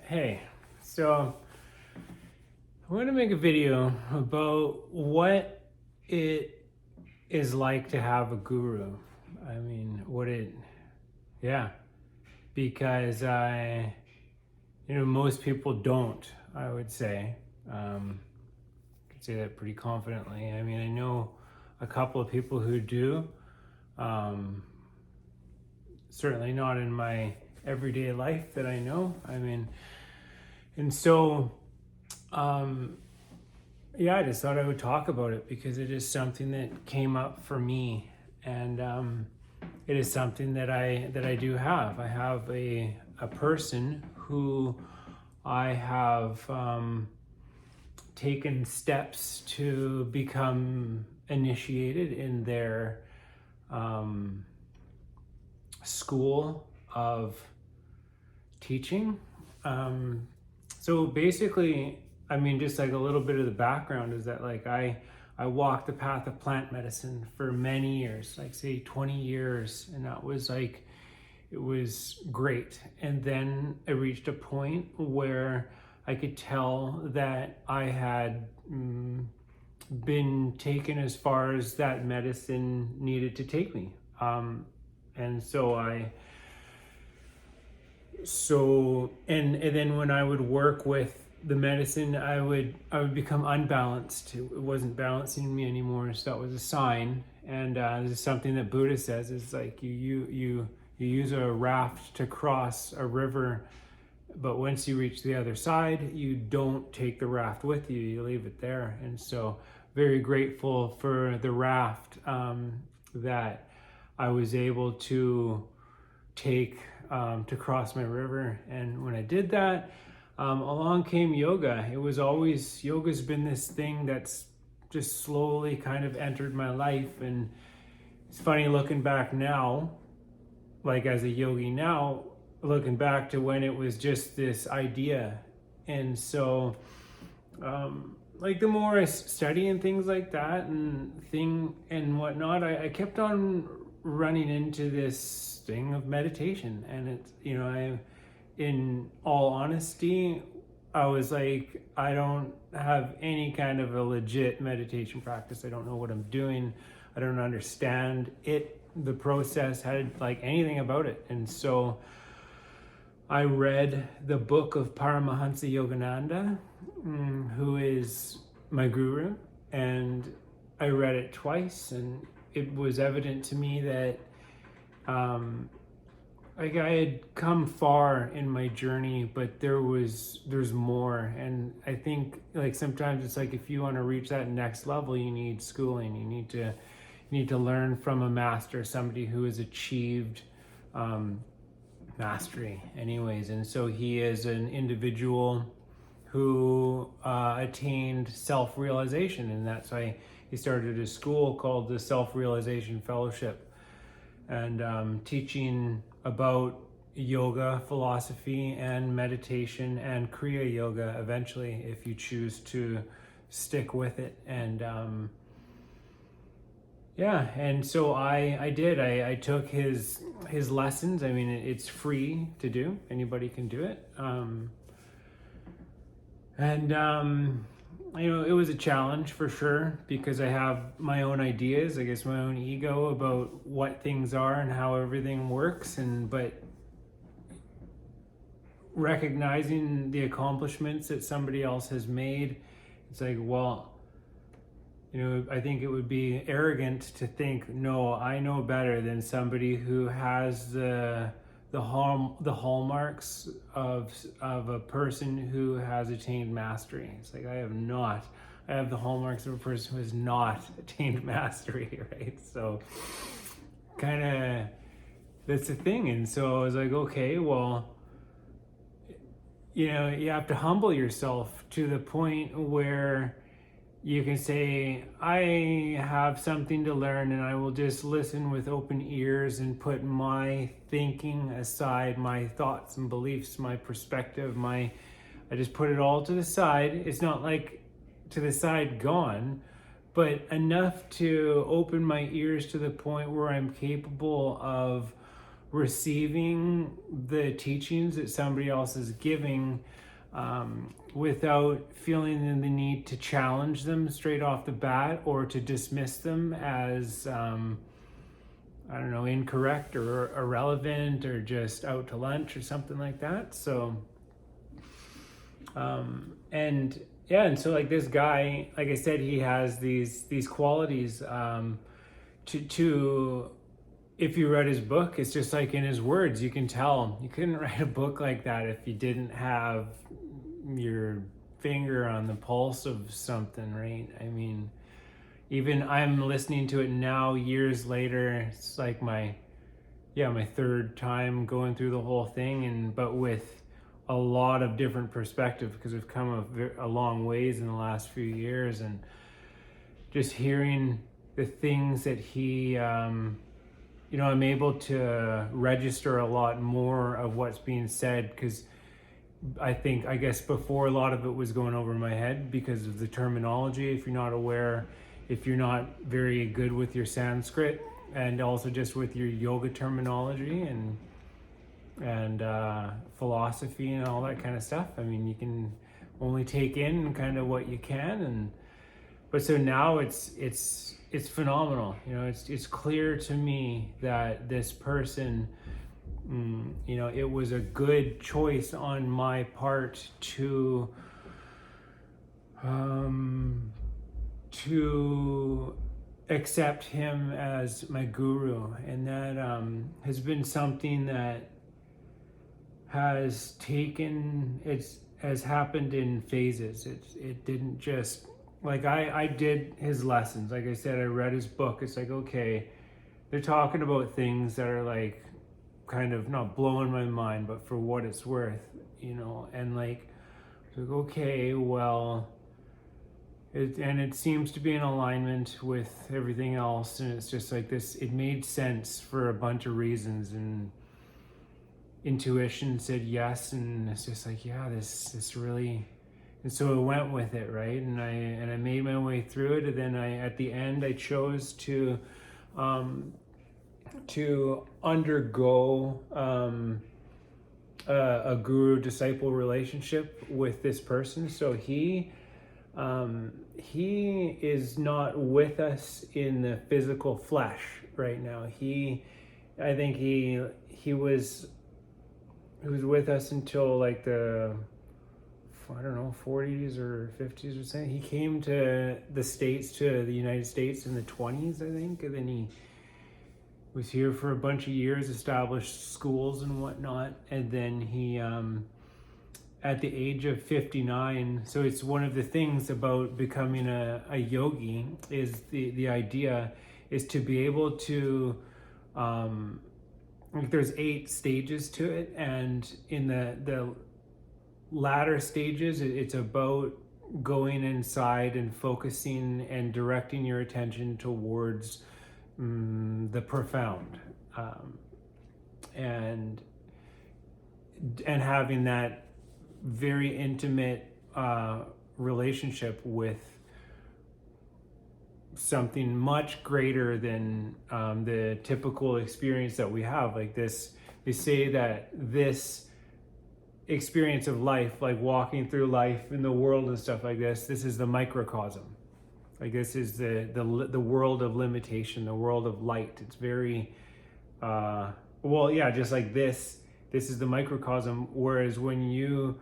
Hey, so I want to make a video about what it is like to have a guru. I mean, yeah, because most people don't, I would say. I could say that pretty confidently. I mean, I know a couple of people who do. Um, Certainly not in my everyday life that I know. And so, yeah, I just thought I would talk about it because it is something that came up for me, and it is something that I do have. I have a person who I have taken steps to become initiated in their school of teaching. So basically, just like a little bit of the background is that I walked the path of plant medicine for many years, like say 20 years, and that was like, it was great. And then I reached a point where I could tell that I had been taken as far as that medicine needed to take me. And so and then when I would work with the medicine, I would become unbalanced. It wasn't balancing me anymore, so that was a sign. And this is something that Buddha says, is like you use a raft to cross a river, but once you reach the other side, you don't take the raft with you, you leave it there. And so very grateful for the raft that I was able to take to cross my river. And when I did that, along came yoga. Yoga's been this thing that's just slowly kind of entered my life. And it's funny looking back now, like as a yogi now, looking back to when it was just this idea. And so, like the more I study and things like that and whatnot, I kept on running into this thing of meditation. And it's, in all honesty, I was like, I don't have any kind of a legit meditation practice. I don't know what I'm doing. I don't understand the process, had like anything about it. And so I read the book of Paramahansa Yogananda, who is my guru, and I read it twice, and it was evident to me that I had come far in my journey, but there's more. And I think like sometimes it's like, if you want to reach that next level, you need schooling. You need to learn from a master, somebody who has achieved mastery anyways. And so he is an individual who attained self-realization, and that's why he started a school called the Self-Realization Fellowship, and teaching about yoga, philosophy, and meditation, and Kriya Yoga eventually, if you choose to stick with it. And yeah, and so I did. I took his lessons. I mean, it's free to do. Anybody can do it. It was a challenge for sure, because I have my own ideas, I guess my own ego about what things are and how everything works. But recognizing the accomplishments that somebody else has made, it's like, well, I think it would be arrogant to think, no, I know better than somebody who has the hallmarks of a person who has attained mastery. It's like, I have the hallmarks of a person who has not attained mastery, right? So kind of, that's the thing. And so I was like, okay, well, you have to humble yourself to the point where you can say, I have something to learn, and I will just listen with open ears and put my thinking aside, my thoughts and beliefs, my perspective, I just put it all to the side. It's not like to the side gone, but enough to open my ears to the point where I'm capable of receiving the teachings that somebody else is giving, without feeling the need to challenge them straight off the bat or to dismiss them as I don't know, incorrect or irrelevant or just out to lunch or something like that. So and yeah, and so like this guy, like I said, he has these qualities, to if you read his book, it's just like in his words, you can tell you couldn't write a book like that if you didn't have your finger on the pulse of something, right? I mean, even I'm listening to it now years later. It's like my third time going through the whole thing, but with a lot of different perspective, because we've come a long ways in the last few years, and just hearing the things that he I'm able to register a lot more of what's being said, because I guess before, a lot of it was going over my head because of the terminology. If you're not aware, if you're not very good with your Sanskrit, and also just with your yoga terminology and philosophy and all that kind of stuff, I mean, you can only take in kind of what you can, but so now it's phenomenal. It's clear to me that this person, it was a good choice on my part to accept him as my guru, and that has been something that has happened in phases. It didn't just, like, I did his lessons. Like I said, I read his book. It's like, okay, they're talking about things that are like kind of not blowing my mind, but for what it's worth, and like okay, well, it seems to be in alignment with everything else, and it's just like this. It made sense for a bunch of reasons, and intuition said yes, and it's just like, yeah, this really. And so I went with it, right? And I made my way through it, and then at the end I chose to undergo a guru-disciple relationship with this person. So he is not with us in the physical flesh right now. I think he was with us until like the, I don't know, 40s or 50s or something. He came to the United States in the 20s, I think, and then he was here for a bunch of years, established schools and whatnot, and then he, at the age of 59, so it's one of the things about becoming a yogi, is the idea is to be able to, like, there's 8 stages to it, and in the latter stages, it's about going inside and focusing and directing your attention towards the profound, and having that very intimate relationship with something much greater than the typical experience that we have. Like this, they say that this experience of life, like walking through life in the world and stuff like this is the microcosm. Like this is the world of limitation, the world of light. It's very just like this is the microcosm. Whereas when you,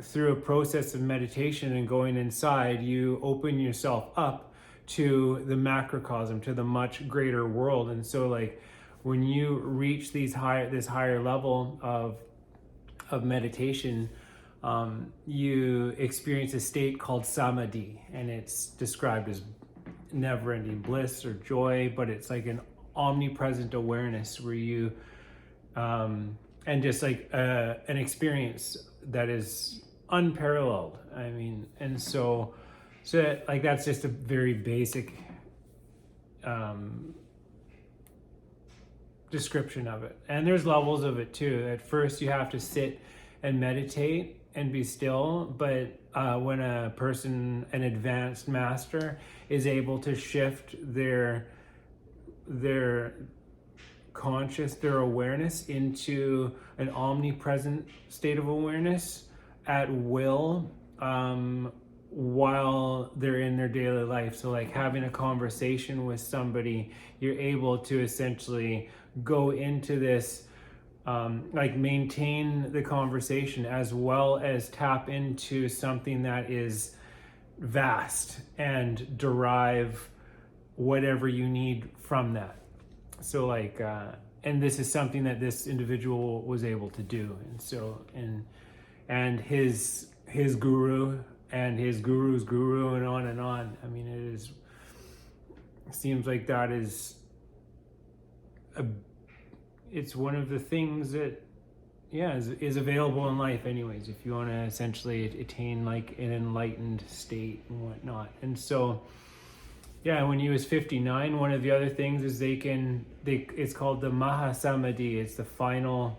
through a process of meditation and going inside, you open yourself up to the macrocosm, to the much greater world. And so like when you reach this higher level of meditation, you experience a state called samadhi, and it's described as never-ending bliss or joy, but it's like an omnipresent awareness where you and just like an experience that is unparalleled. I mean, and so like that's just a very basic description of it. And there's levels of it too. At first you have to sit and meditate and be still, but when a person, an advanced master, is able to shift their conscious, their awareness into an omnipresent state of awareness at will, while they're in their daily life. So like having a conversation with somebody, you're able to essentially go into this, like maintain the conversation as well as tap into something that is vast and derive whatever you need from that. So like, and this is something that this individual was able to do. And so, and his guru and his guru's guru and on and on. I mean, it seems like that is it's one of the things that, yeah, is available in life anyways, if you want to essentially attain like an enlightened state and whatnot. And so, yeah, when he was 59, one of the other things is it's called the Mahasamadhi. It's the final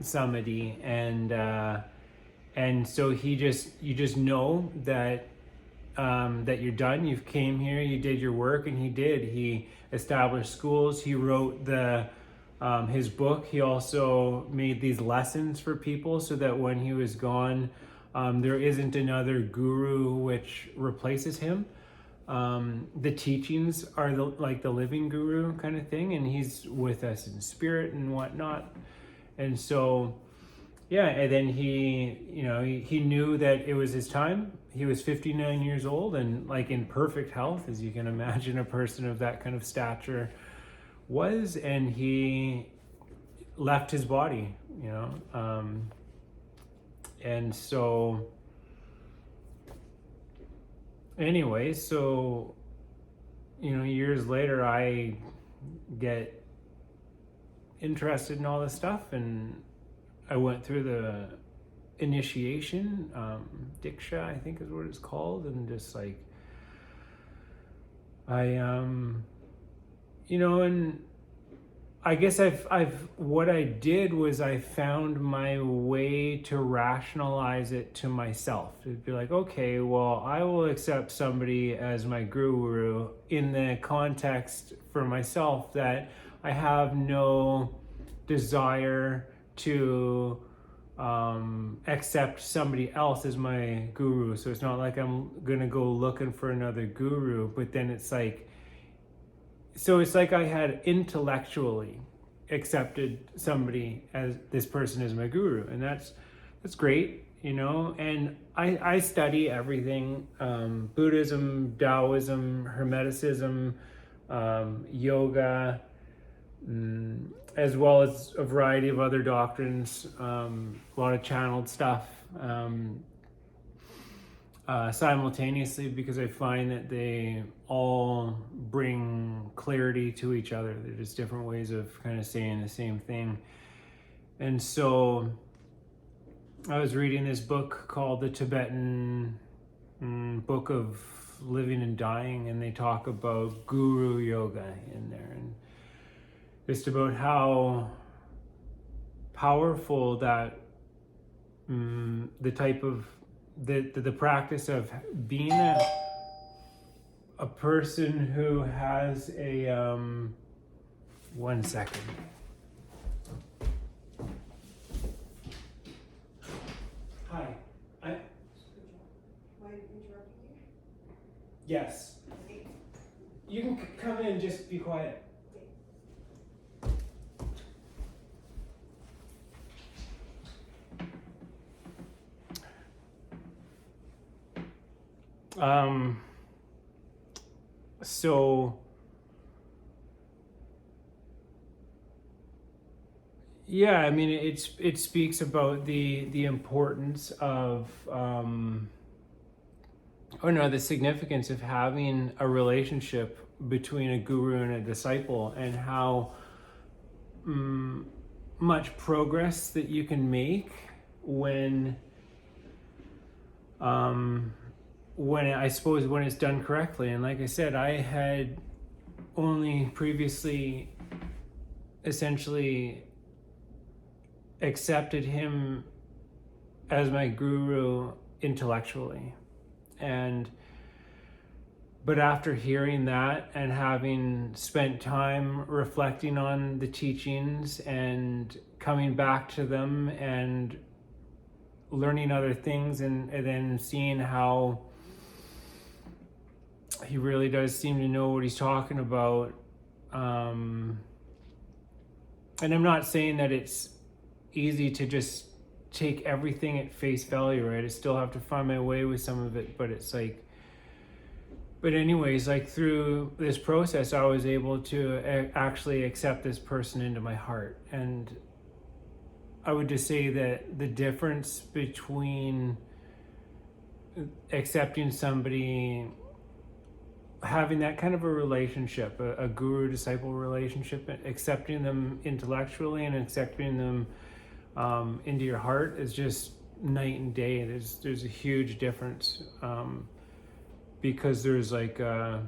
samadhi, and so you just know that that you're done. You've came here, you did your work, and he established schools. He wrote his book. He also made these lessons for people so that when he was gone, there isn't another guru which replaces him. The teachings are like the living guru kind of thing, and he's with us in spirit and whatnot. And so, yeah, and then he knew that it was his time. He was 59 years old and like in perfect health, as you can imagine a person of that kind of stature was, and he left his body, and so anyway, so years later I get interested in all this stuff, and I went through the initiation, Diksha, I think is what it's called, and just like and I guess what I did was I found my way to rationalize it to myself. It'd be like, okay, well, I will accept somebody as my guru in the context for myself that I have no desire to accept somebody else as my guru. So it's not like I'm gonna go looking for another guru, but then it's like I had intellectually accepted somebody as this person as my guru, and that's great, and I study everything, Buddhism, Taoism, Hermeticism, yoga, as well as a variety of other doctrines, a lot of channeled stuff, simultaneously, because I find that they all bring clarity to each other. They're just different ways of kind of saying the same thing. And so I was reading this book called the Tibetan Book of Living and Dying, and they talk about guru yoga in there, and just about how powerful that the type of the practice of being a person who has a one second. Hi. Why interrupting you? Yes. You can come in, just be quiet. So yeah, I mean, it speaks about the importance of the significance of having a relationship between a guru and a disciple, and how much progress that you can make when it's done correctly. And like I said, I had only previously essentially accepted him as my guru intellectually, and But after hearing that and having spent time reflecting on the teachings and coming back to them and learning other things, and then seeing how he really does seem to know what he's talking about. And I'm not saying that it's easy to just take everything at face value, right? I still have to find my way with some of it, but it's like, but anyways, like through this process, I was able to actually accept this person into my heart. And I would just say that the difference between accepting somebody, having that kind of a relationship, a guru-disciple relationship, accepting them intellectually and accepting them into your heart is just night and day. There's a huge difference. Because there's like a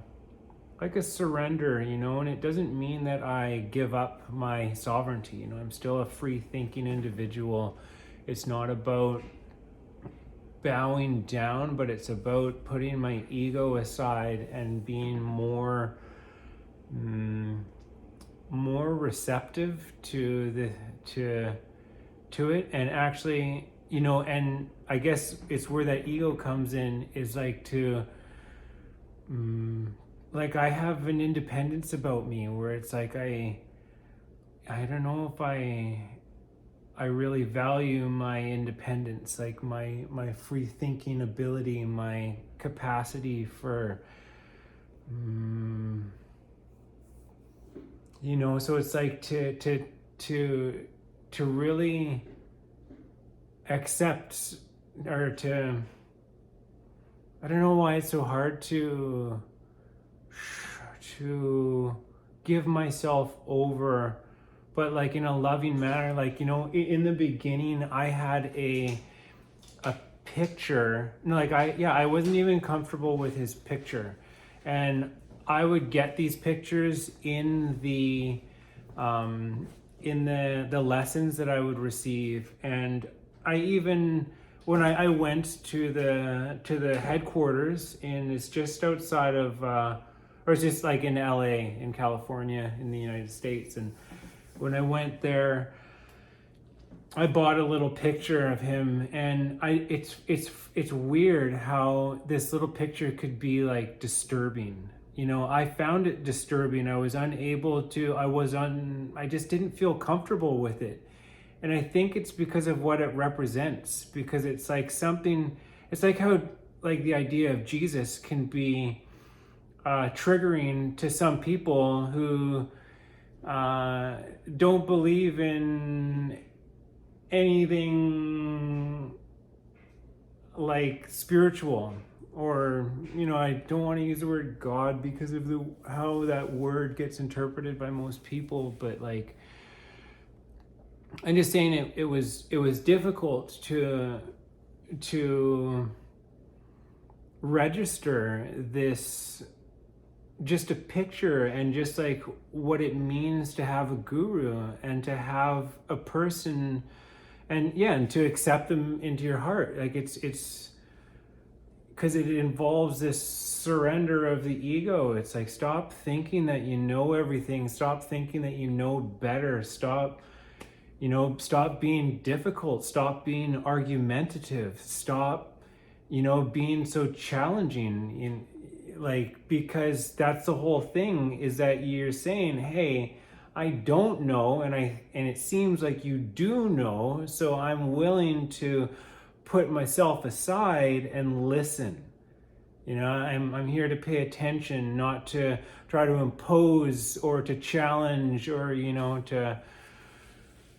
surrender, you know, and it doesn't mean that I give up my sovereignty. You know, I'm still a free thinking individual. It's not about bowing down, but it's about putting my ego aside and being more receptive to it, and actually, you know, and I guess it's where that ego comes in, is like to like I have an independence about me where it's like I don't know if I really value my independence, like my free thinking ability, my capacity for you know, so it's like to really accept, or to, I don't know why it's so hard to give myself over, but like in a loving manner. Like, you know, in the beginning I had a picture, like I wasn't even comfortable with his picture, and I would get these pictures in the lessons that I would receive. And I even, when I went to the headquarters, and it's just outside of, or it's just like in LA, in California, in the United States. And when I went there, I bought a little picture of him, and it's weird how this little picture could be like disturbing. You know, I found it disturbing. I was unable to, I just didn't feel comfortable with it. And I think it's because of what it represents, because it's like something, it's like how, like the idea of Jesus can be triggering to some people who don't believe in anything like spiritual, or, you know, I don't want to use the word God because of how that word gets interpreted by most people, but like, I'm just saying it was difficult to register this, just a picture, and just like what it means to have a guru and to have a person, and and to accept them into your heart. Like it's because it involves this surrender of the ego. It's like, stop thinking that you know everything, stop thinking that you know better, stop being difficult, stop being argumentative, stop, being so challenging, because that's the whole thing, is that you're saying, hey, I don't know, and it seems like you do know, so I'm willing to put myself aside and listen. I'm here to pay attention, not to try to impose or to challenge or, to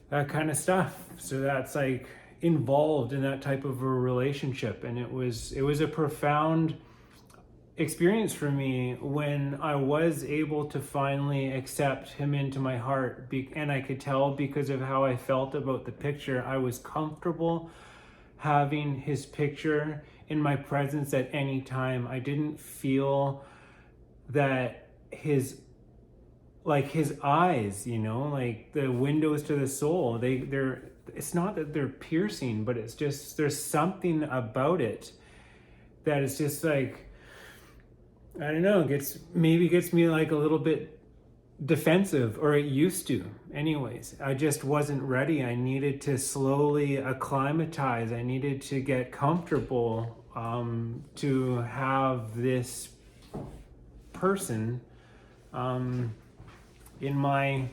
that kind of stuff. So that's like involved in that type of a relationship. And it was a profound experience for me when I was able to finally accept him into my heart. And I could tell, because of how I felt about the picture, I was comfortable having his picture in my presence at any time. I didn't feel that his eyes, like the windows to the soul, they're it's not that they're piercing, but it's just, there's something about it that is just like, I don't know, maybe gets me like a little bit defensive, or it used to anyways. I just wasn't ready. I needed to slowly acclimatize. I needed to get comfortable to have this person in my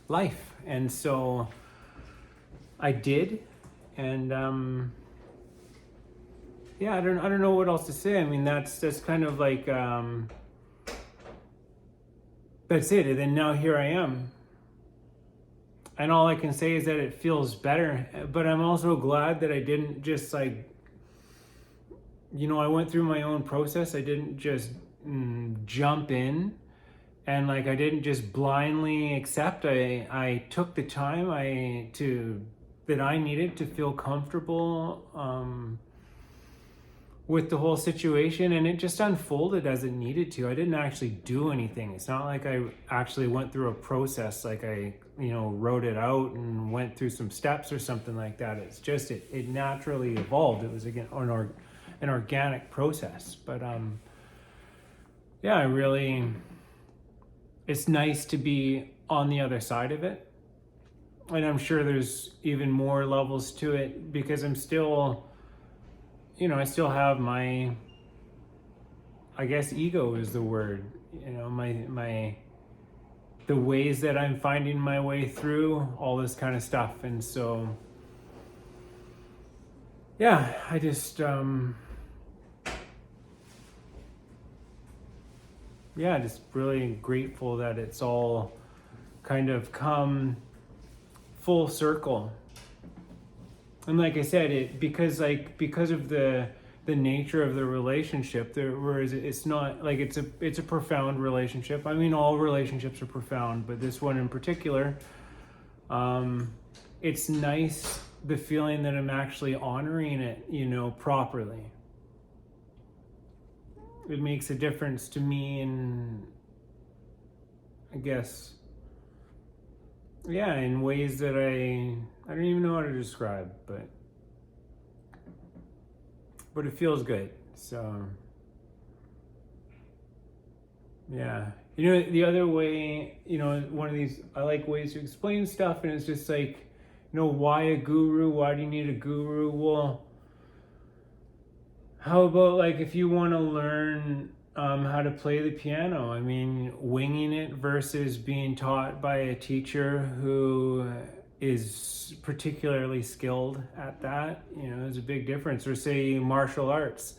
life. And so I did. And yeah, I don't know what else to say. I mean, that's kind of like that's it. And then now here I am. And all I can say is that it feels better. But I'm also glad that I didn't just like, I went through my own process. I didn't just jump in, and like I didn't just blindly accept. I took the time that I needed to feel comfortable with the whole situation, and it just unfolded as it needed to. I didn't actually do anything. It's not like I actually went through a process, like I wrote it out and went through some steps or something like that. It's just it naturally evolved. It was again an organic process. But yeah, it's nice to be on the other side of it. And I'm sure there's even more levels to it, because I'm still, I still have my, I guess ego is the word, the ways that I'm finding my way through all this kind of stuff. And so, yeah, I just, just really grateful that it's all kind of come full circle. And like I said, because of the nature of the relationship, whereas it's not like it's a profound relationship. I mean, all relationships are profound, but this one in particular, it's nice, the feeling that I'm actually honoring it, properly. It makes a difference to me, and I guess, yeah, in ways that I don't even know how to describe, but it feels good. So yeah, the other way, one of these, I like ways to explain stuff, and it's just like, why a guru? Why do you need a guru? Well, how about like if you want to learn how to play the piano? I mean, winging it versus being taught by a teacher who is particularly skilled at that, there's a big difference. Or say martial arts.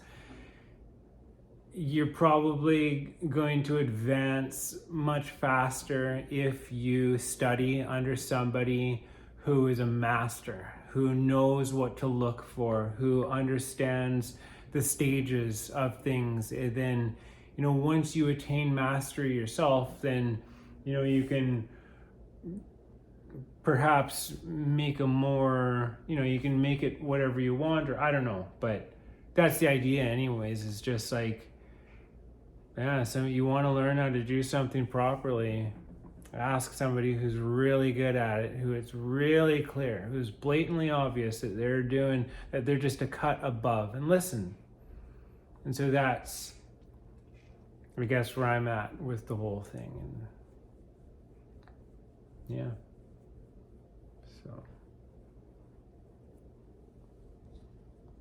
You're probably going to advance much faster if you study under somebody who is a master, who knows what to look for, who understands the stages of things. And then, once you attain mastery yourself, then, you can perhaps make a more, you can make it whatever you want, or I don't know, but that's the idea anyways. Is just like, yeah, so you want to learn how to do something properly, ask somebody who's really good at it, who it's really clear, who's blatantly obvious that they're just a cut above, and listen. And so that's, I guess, where I'm at with the whole thing. And yeah, so